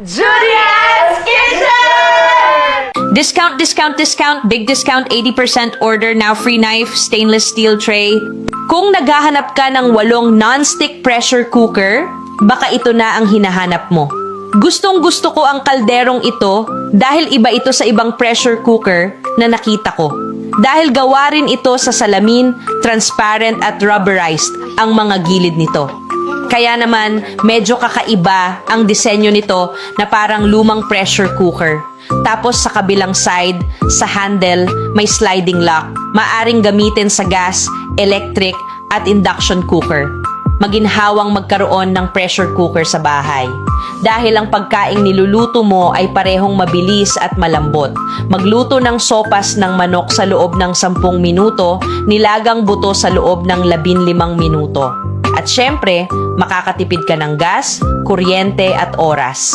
Julia's Kitchen! Discount, discount, discount. Big discount, 80% order. Now free knife, stainless steel tray. Kung naghahanap ka ng 8 non-stick pressure cooker, baka ito na ang hinahanap mo. Gustong gusto ko ang kalderong ito dahil iba ito sa ibang pressure cooker na nakita ko. Dahil gawa rin ito sa salamin, transparent at rubberized ang mga gilid nito. Kaya naman, medyo kakaiba ang disenyo nito na parang lumang pressure cooker. Tapos sa kabilang side, sa handle, may sliding lock. Maaring gamitin sa gas, electric at induction cooker. Maginhawang magkaroon ng pressure cooker sa bahay. Dahil ang pagkaing niluluto mo ay parehong mabilis at malambot. Magluto ng sopas ng manok sa loob ng 10 minuto, nilagang buto sa loob ng 15 minuto. At syempre, makakatipid ka ng gas, kuryente at oras.